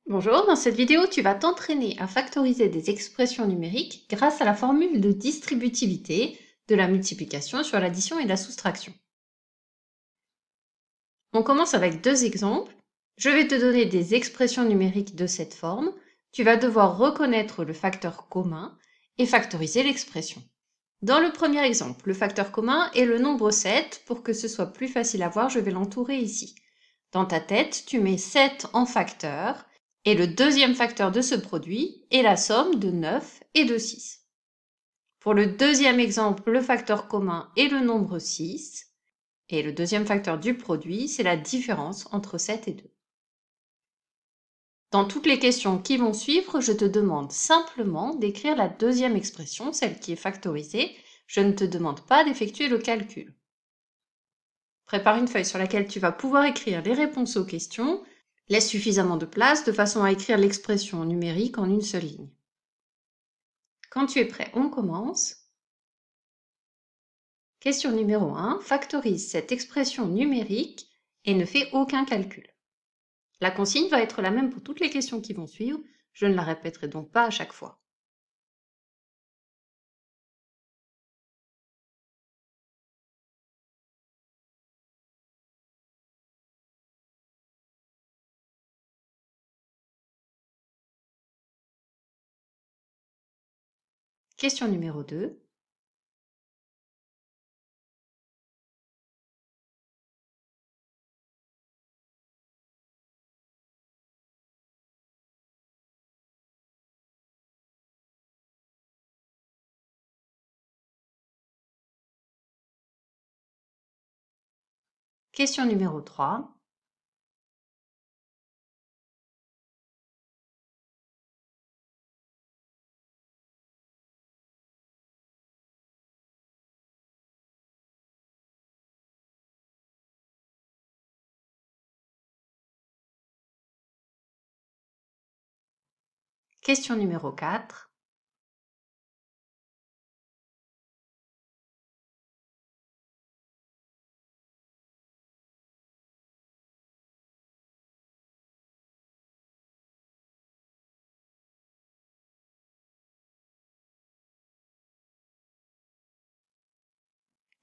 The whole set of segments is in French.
Bonjour, dans cette vidéo, tu vas t'entraîner à factoriser des expressions numériques grâce à la formule de distributivité de la multiplication sur l'addition et la soustraction. On commence avec deux exemples. Je vais te donner des expressions numériques de cette forme. Tu vas devoir reconnaître le facteur commun et factoriser l'expression. Dans le premier exemple, le facteur commun est le nombre 7. Pour que ce soit plus facile à voir, je vais l'entourer ici. Dans ta tête, tu mets 7 en facteur, et le deuxième facteur de ce produit est la somme de 9 et de 6. Pour le deuxième exemple, le facteur commun est le nombre 6, et le deuxième facteur du produit, c'est la différence entre 7 et 2. Dans toutes les questions qui vont suivre, je te demande simplement d'écrire la deuxième expression, celle qui est factorisée. Je ne te demande pas d'effectuer le calcul. Prépare une feuille sur laquelle tu vas pouvoir écrire les réponses aux questions. Laisse suffisamment de place de façon à écrire l'expression numérique en une seule ligne. Quand tu es prêt, on commence. Question numéro 1. Factorise cette expression numérique et ne fais aucun calcul. La consigne va être la même pour toutes les questions qui vont suivre. Je ne la répéterai donc pas à chaque fois. Question numéro 2. Question numéro 3. Question numéro 4.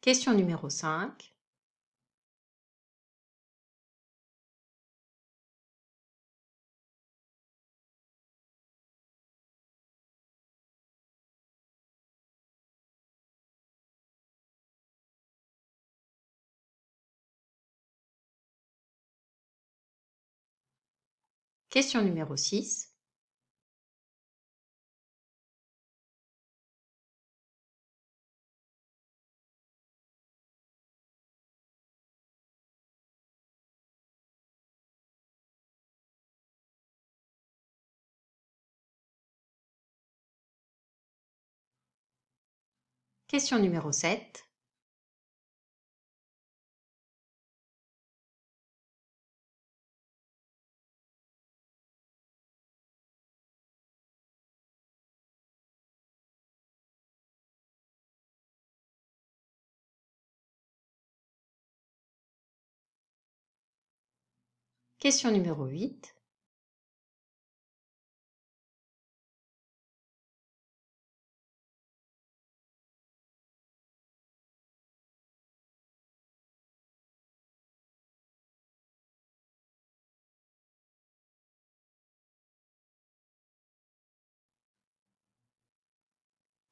Question numéro 5. Question numéro 6. Question numéro 7. Question numéro 8.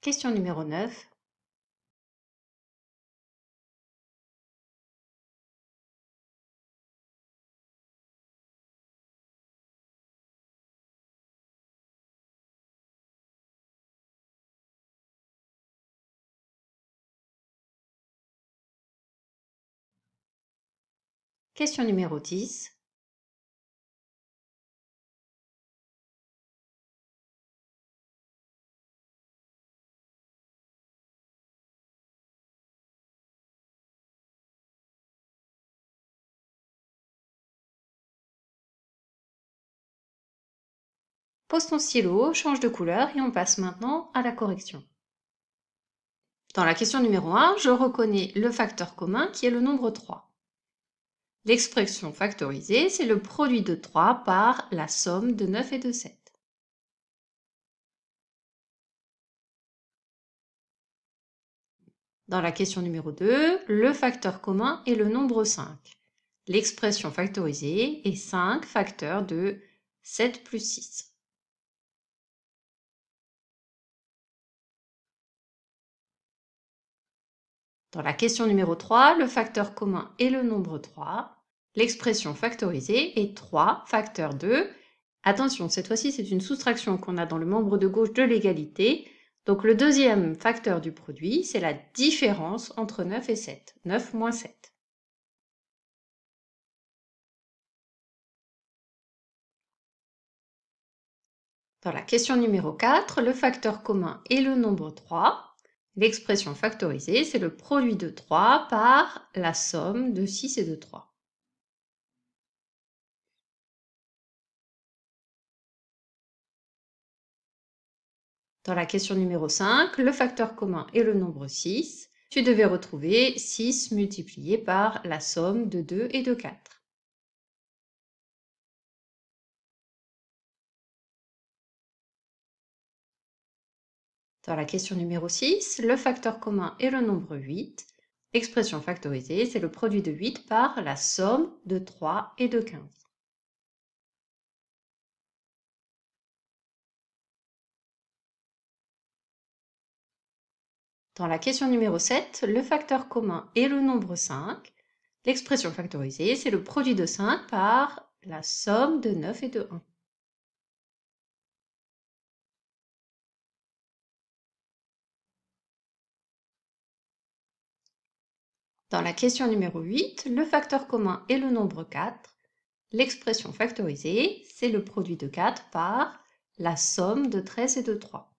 Question numéro 9. Question numéro 10. Pose ton stylo, change de couleur et on passe maintenant à la correction. Dans la question numéro 1, je reconnais le facteur commun qui est le nombre 3. L'expression factorisée, c'est le produit de 3 par la somme de 9 et de 7. Dans la question numéro 2, le facteur commun est le nombre 5. L'expression factorisée est 5 facteurs de 7 plus 6. Dans la question numéro 3, le facteur commun est le nombre 3. L'expression factorisée est 3 facteurs de... Attention, cette fois-ci, c'est une soustraction qu'on a dans le membre de gauche de l'égalité. Donc le deuxième facteur du produit, c'est la différence entre 9 et 7. 9 moins 7. Dans la question numéro 4, le facteur commun est le nombre 3. L'expression factorisée, c'est le produit de 3 par la somme de 6 et de 3. Dans la question numéro 5, le facteur commun est le nombre 6. Tu devais retrouver 6 multiplié par la somme de 2 et de 4. Dans la question numéro 6, le facteur commun est le nombre 8. L'expression factorisée, c'est le produit de 8 par la somme de 3 et de 15. Dans la question numéro 7, le facteur commun est le nombre 5. L'expression factorisée, c'est le produit de 5 par la somme de 9 et de 1. Dans la question numéro 8, le facteur commun est le nombre 4. L'expression factorisée, c'est le produit de 4 par la somme de 13 et de 3.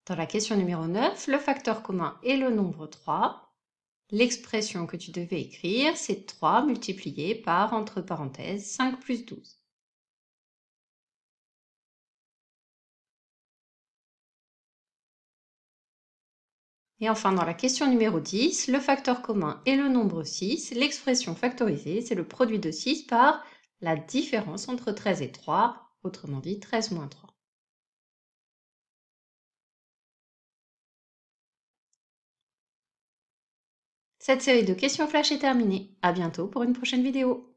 Dans la question numéro 9, le facteur commun est le nombre 3. L'expression que tu devais écrire, c'est 3 multiplié par, entre parenthèses, 5 plus 12. Et enfin, dans la question numéro 10, le facteur commun est le nombre 6. L'expression factorisée, c'est le produit de 6 par la différence entre 13 et 3, autrement dit 13 moins 3. Cette série de questions flash est terminée. À bientôt pour une prochaine vidéo.